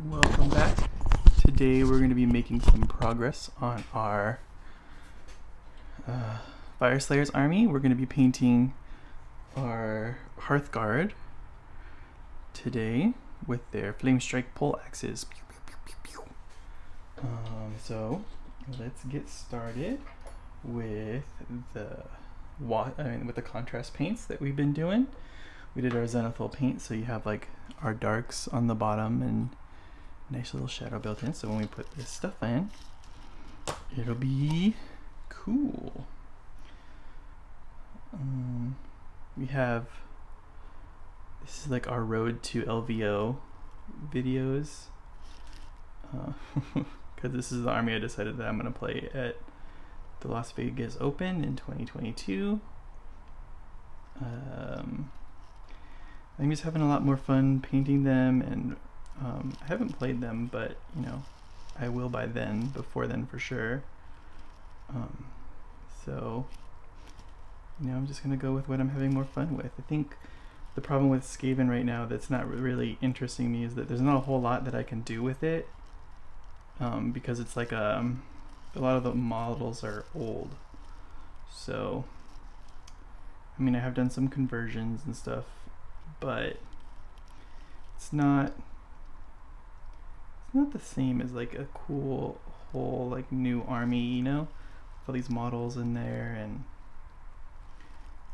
Welcome back. Today we're going to be making some progress on our Fyreslayers army. We're going to be painting our Hearthguard today with their Flame Strike pole axes. So let's get started with the contrast paints that we've been doing. We did our zenithal paint, so you have like our darks on the bottom and nice little shadow built in. So when we put this stuff in, it'll be cool. We have, this is like our road to LVO videos, because this is the army I decided that I'm going to play at the Las Vegas Open in 2022. I'm just having a lot more fun painting them, and I haven't played them, but you know, I will before then for sure. So you know, I'm just gonna go with what I'm having more fun with. I think the problem with Skaven right now that's not really interesting me is that there's not a whole lot that I can do with it, because it's like a lot of the models are old. So I mean, I have done some conversions and stuff, but it's not the same as like a cool whole like new army, you know, with all these models in there and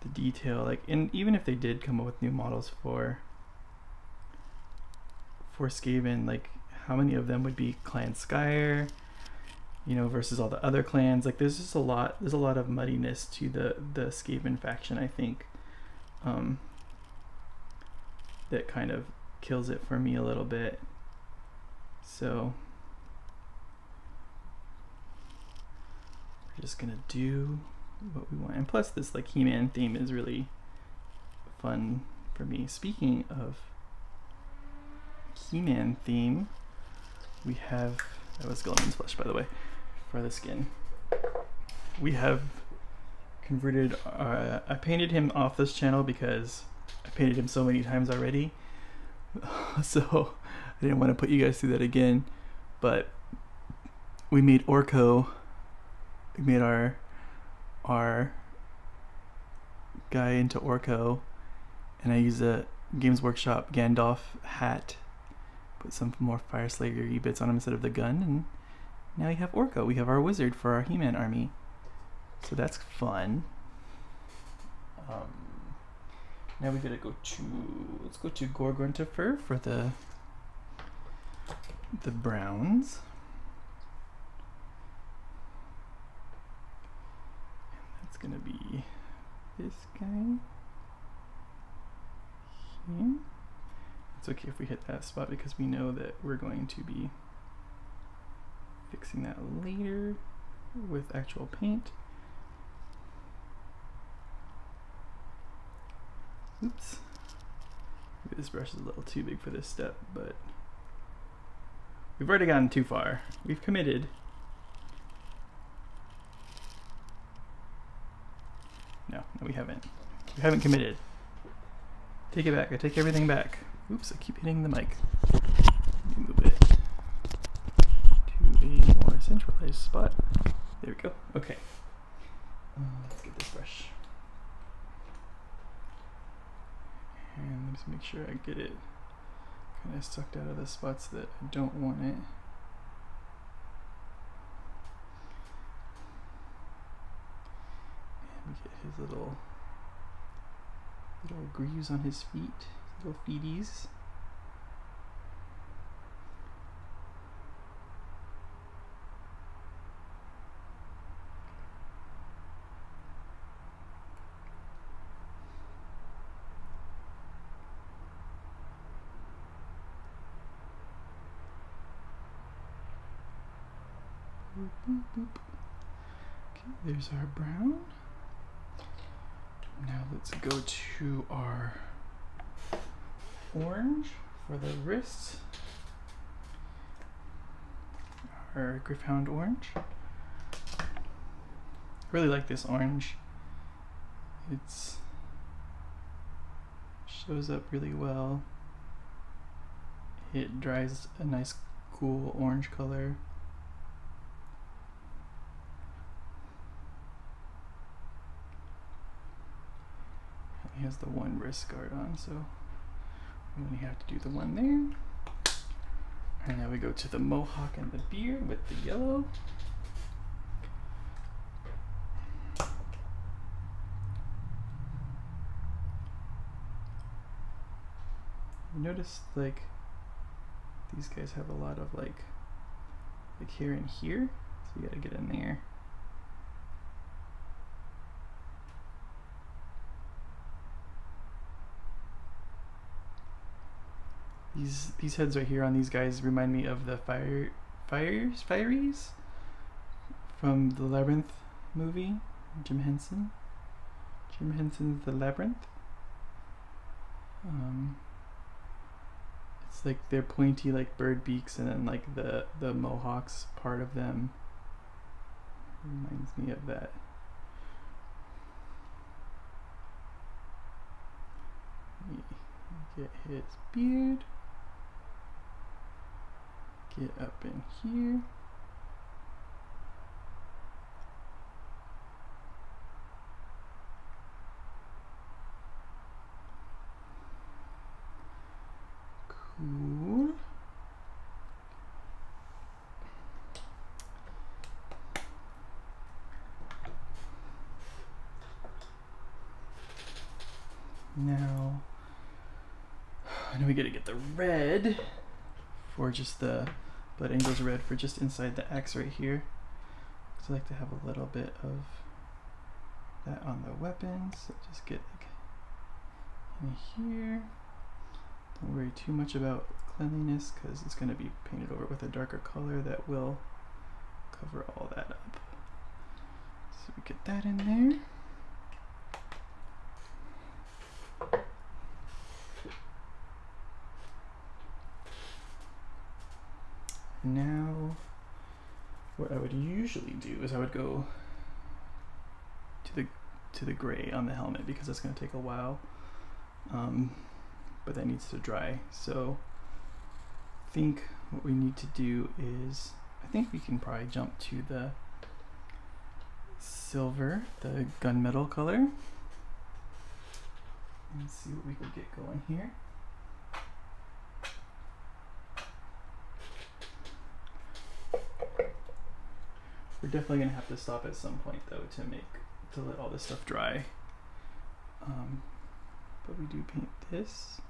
the detail. Like, and even if they did come up with new models for Skaven, like how many of them would be Clan Skyer, you know, versus all the other clans? Like there's just a lot of muddiness to the Skaven faction, I think, that kind of kills it for me a little bit. So we're just gonna do what we want, and plus this like He-Man theme is really fun for me. Speaking of He-Man theme, we have, that was Gilliman's flesh by the way, for the skin. We have converted, I painted him off this channel because I painted him so many times already, so I didn't want to put you guys through that again. But we made Orko, we made our guy into Orko, and I used a Games Workshop Gandalf hat, put some more Fyreslayer bits on him instead of the gun, and now we have Orko. We have our wizard for our He-Man army, so that's fun. Now we gotta go to, let's go to Gorgontifer for the browns. That's gonna be this guy here. It's okay if we hit that spot because we know that we're going to be fixing that later with actual paint. Oops. Maybe this brush is a little too big for this step, but we've already gotten too far. We've committed. No, we haven't. We haven't committed. Take it back. I take everything back. Oops, I keep hitting the mic. Let me move it to a more centralized spot. There we go. Okay. Let's get this brush. And let's make sure I get it kind of sucked out of the spots that I don't want it. And we get his little grooves on his feet, little feeties. Boop, boop, boop. Okay, there's our brown. Now let's go to our orange for the wrists. Our Gryph-hound orange. I really like this orange. It's shows up really well. it dries a nice cool orange color. It has the one wrist guard on, so we only have to do the one there. And now we go to the mohawk and the beard with the yellow. Notice like these guys have a lot of like hair in here, so you gotta get in there. These heads right here on these guys remind me of the Fyreslayers from the Labyrinth movie. Jim Henson's The Labyrinth. It's like they're pointy like bird beaks, and then like the mohawks part of them reminds me of that. Get his beard. Get up in here. Cool. Now, I know we gotta get the red for just the Blood Angel's red for just inside the X right here. So I like to have a little bit of that on the weapons. So just get like in here. Don't worry too much about cleanliness because it's going to be painted over with a darker color that will cover all that up. So we get that in there. Now, what I would usually do is I would go to the gray on the helmet because that's going to take a while, but that needs to dry. So I think what we need to do is, I think we can probably jump to the silver, the gunmetal color. Let's see what we can get going here. We're definitely gonna have to stop at some point though to let all this stuff dry. But we do paint this,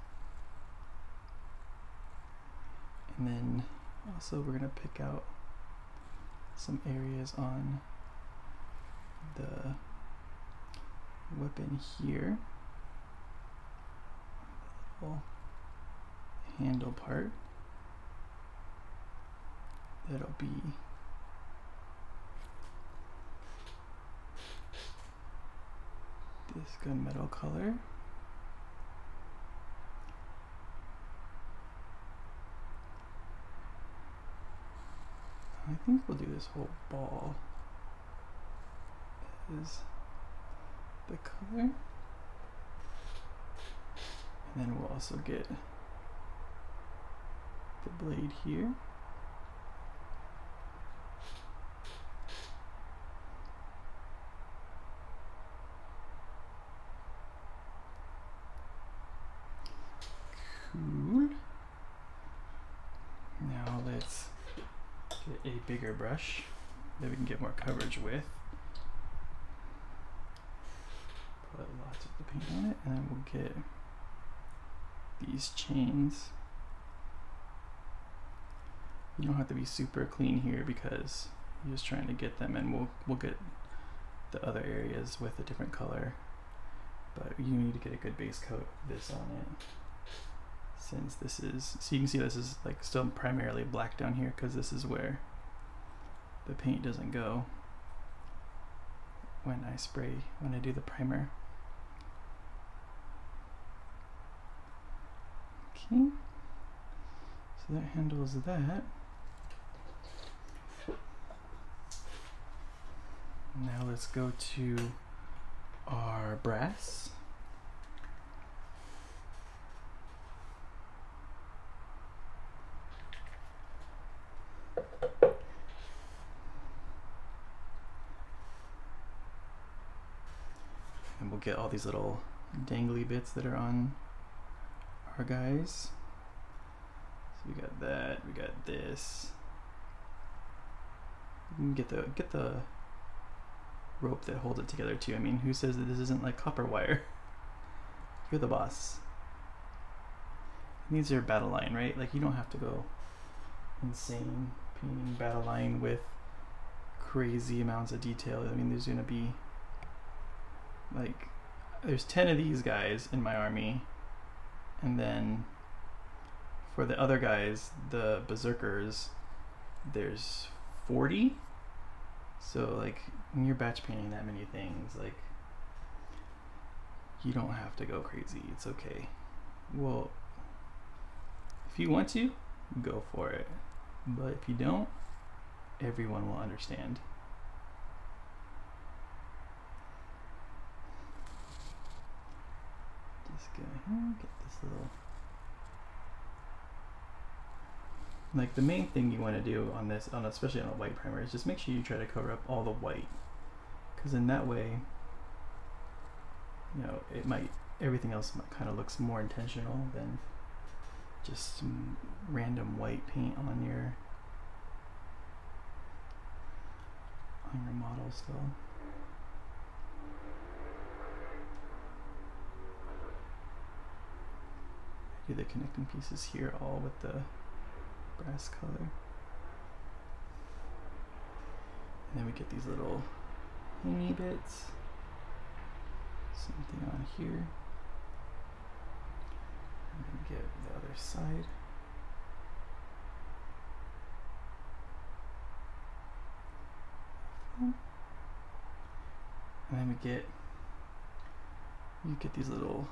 and then also we're gonna pick out some areas on the weapon here, the little handle part. That'll be this gunmetal color. I think we'll do this whole ball as the color, and then we'll also get the blade here. Cool. Now let's get a bigger brush that we can get more coverage with. Put lots of the paint on it, and then we'll get these chains. You don't have to be super clean here because you're just trying to get them, and we'll get the other areas with a different color. But you need to get a good base coat of this on it. Since this is, so you can see this is like still primarily black down here because this is where the paint doesn't go when I do the primer. Okay, so that handles that. Now let's go to our brass. And we'll get all these little dangly bits that are on our guys. So we got that, we got this. You can get the rope that holds it together too. I mean, who says that this isn't like copper wire? You're the boss. These are battle line, right? Like, you don't have to go insane painting battle line with crazy amounts of detail. I mean, there's gonna be like, there's 10 of these guys in my army, and then for the other guys, the Berzerkers, there's 40. So like, when you're batch painting that many things, like, you don't have to go crazy. It's okay. Well, if you want to, go for it. But if you don't, everyone will understand. Just gonna get this little... Like, the main thing you want to do on this, especially on a white primer, is just make sure you try to cover up all the white. Because in that way, you know, everything else kind of looks more intentional than just some random white paint on your model still. I do the connecting pieces here all with the brass color. And then we get these little hangy bits. Something on here. And then get the other side. And then you get these little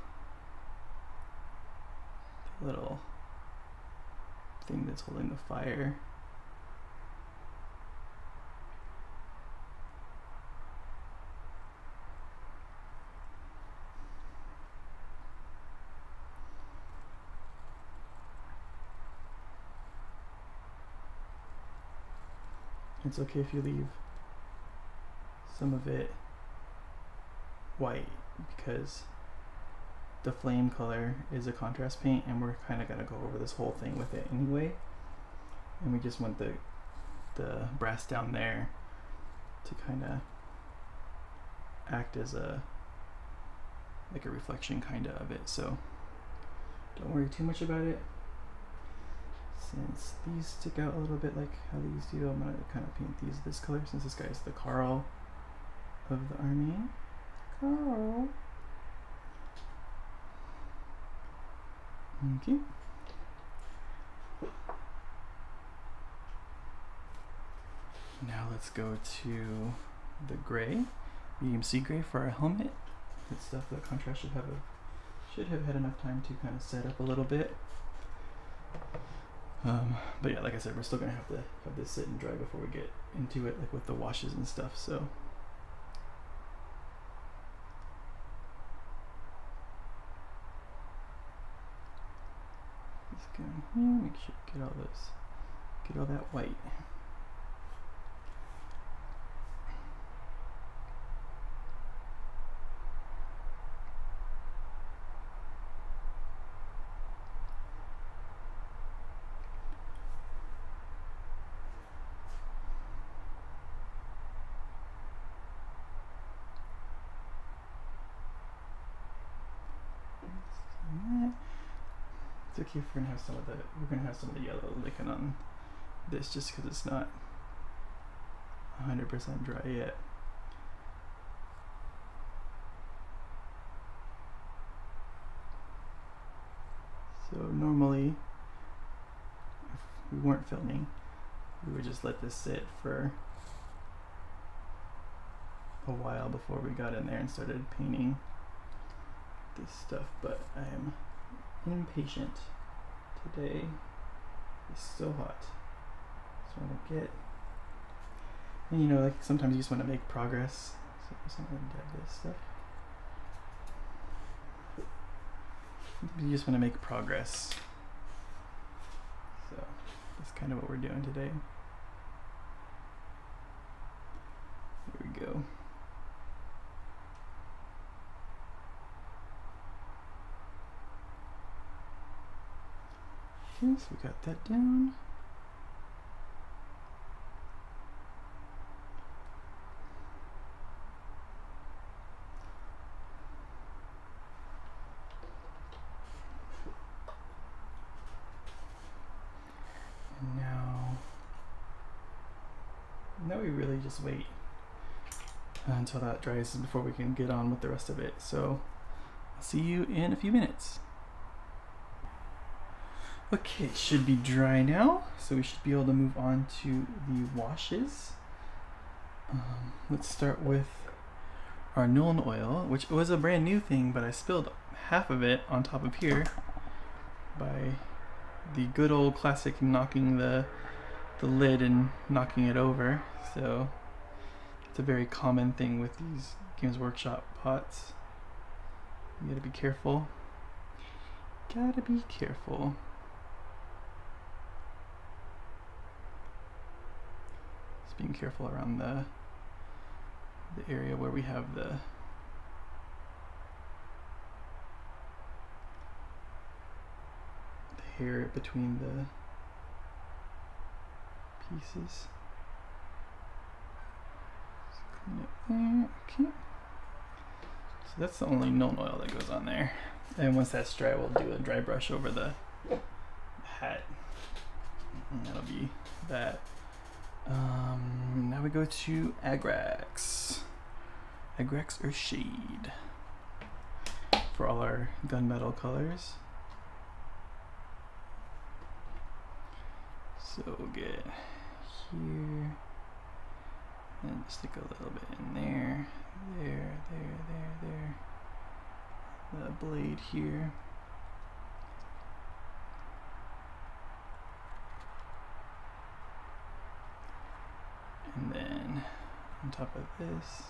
thing that's holding the fire. It's okay if you leave some of it white, because the flame color is a contrast paint, and we're kind of going to go over this whole thing with it anyway. And we just want the brass down there to kind of act as like a reflection kind of it. So don't worry too much about it. Since these stick out a little bit like how these do, I'm going to kind of paint these this color, since this guy's the Carl of the army. Carl. Okay. Now let's go to the gray, medium sea gray for our helmet. Good stuff. The contrast should have had enough time to kind of set up a little bit. But yeah, like I said, we're still gonna have to have this sit and dry before we get into it, like with the washes and stuff. So just go in here, make sure you get all that white. It's okay if we're gonna have some of the yellow licking on this, just because it's not 100% dry yet. So normally, if we weren't filming, we would just let this sit for a while before we got in there and started painting this stuff, but I am impatient today. It's so hot. Just want to get, and you know, like sometimes you just want to make progress. So I'm just going to dab this stuff. You just want to make progress. So that's kind of what we're doing today. Okay, so we got that down. And now we really just wait until that dries before we can get on with the rest of it. So I'll see you in a few minutes. Okay, it should be dry now, so we should be able to move on to the washes. Let's start with our Nuln oil, which was a brand new thing, but I spilled half of it on top of here by the good old classic knocking the lid and knocking it over. So it's a very common thing with these Games Workshop pots. You gotta be careful. Gotta be careful. Just being careful around the area where we have the hair between the pieces. Just clean it there. Okay. So that's the only Nuln oil that goes on there. And once that's dry, we'll do a dry brush over the hat. And that'll be that. Now we go to Agrax. Agrax or Shade for all our gunmetal colors. So we'll get here and stick a little bit in there, there. The blade here. And then on top of this,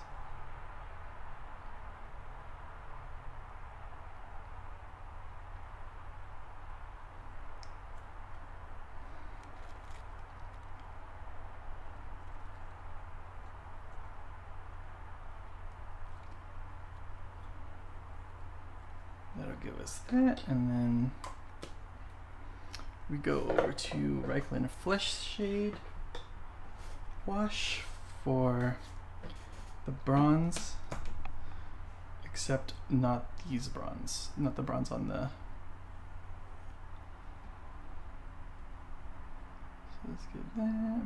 that'll give us that, and then we go over to Reikland Flesh Shade wash for the bronze, except not these bronze, not the bronze on the. So let's get that.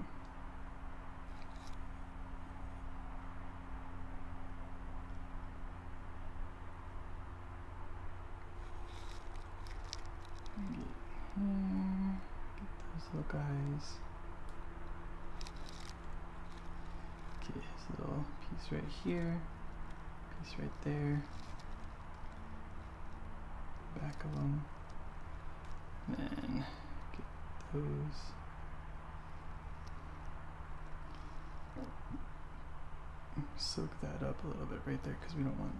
Get those little guys. Okay, this little piece right here, piece right there, back of them, and then get those. Soak that up a little bit right there because we don't want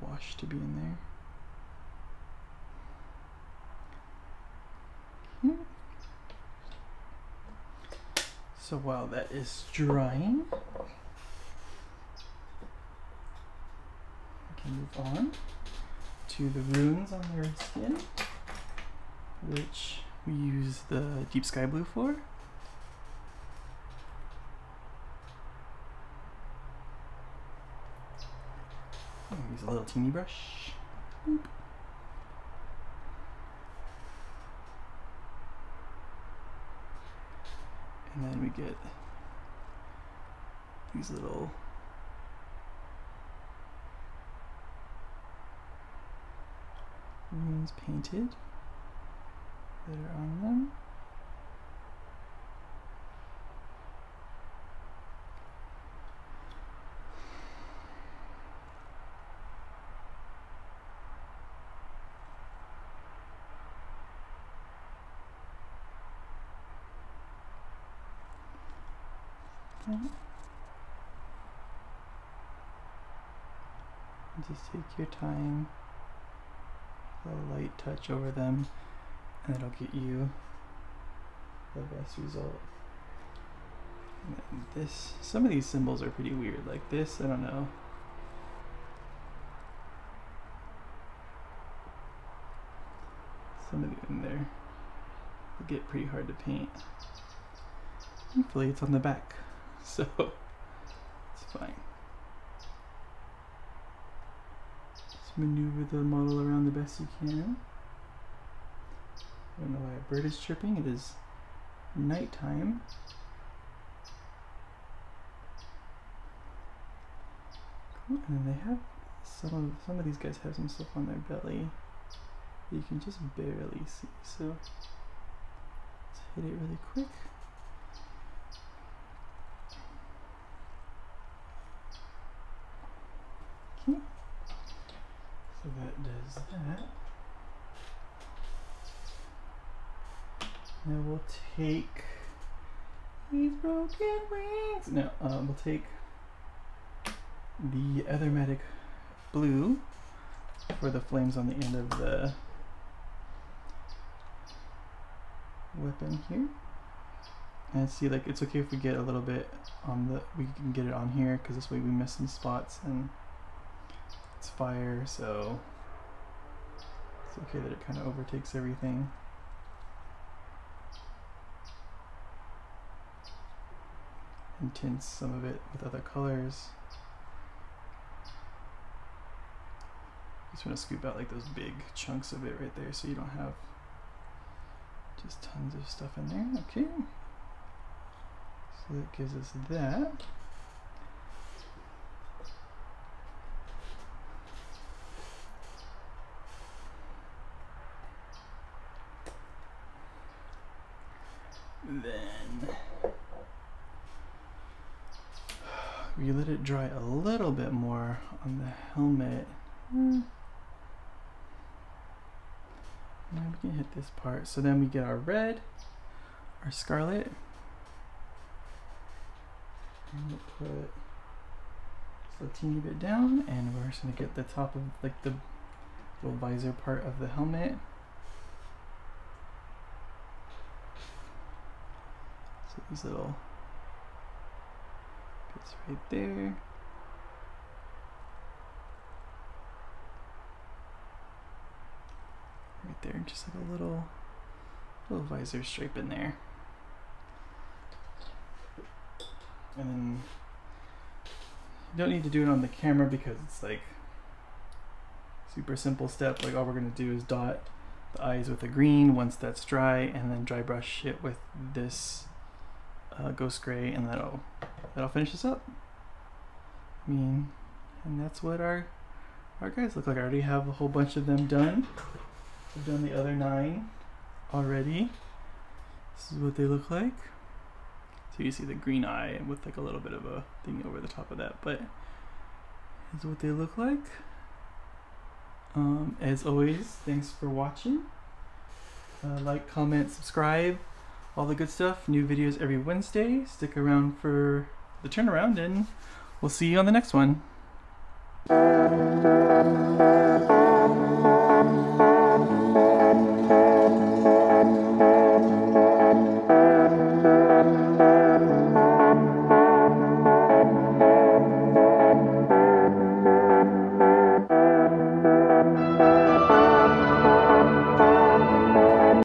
wash to be in there. So while that is drying, we can move on to the runes on their skin, which we use the deep sky blue for. I'll use a little teeny brush. Boop. And then we get these little runes painted that are on them. Just take your time, a light touch over them, and it'll get you the best result. And this, some of these symbols are pretty weird, like this, I don't know. some of it in there will get pretty hard to paint. Thankfully it's on the back, so it's fine. Just maneuver the model around the best you can. I don't know why a bird is chirping. It is nighttime. Cool. And then they have some of these guys have some stuff on their belly that you can just barely see. So let's hit it really quick. Okay. So that does that. Now we'll take these broken wings. No, we'll take the Ethermatic blue for the flames on the end of the weapon here. And see, like, it's okay if we get a little bit on the, we can get it on here because this way we miss some spots and it's fire, so it's okay that it kind of overtakes everything. And tints some of it with other colors. Just want to scoop out like those big chunks of it right there so you don't have just tons of stuff in there. Okay. So that gives us that. Then we let it dry a little bit more on the helmet. Now we can hit this part. So then we get our red, our scarlet, and we'll put just a teeny bit down, and we're just gonna get the top of like the little visor part of the helmet. So these little bits right there. Right there, just like a little visor stripe in there. And then you don't need to do it on the camera because it's like super simple step. Like all we're gonna do is dot the eyes with a green once that's dry, and then dry brush it with this ghost gray, and that'll finish this up. I mean, and that's what our guys look like. I already have a whole bunch of them done. I've done the other 9 already. This is what they look like. So you see the green eye with like a little bit of a thing over the top of that, but this is what they look like. As always, thanks for watching. Like, comment, subscribe, all the good stuff. New videos every Wednesday. Stick around for the turnaround, and we'll see you on the next one.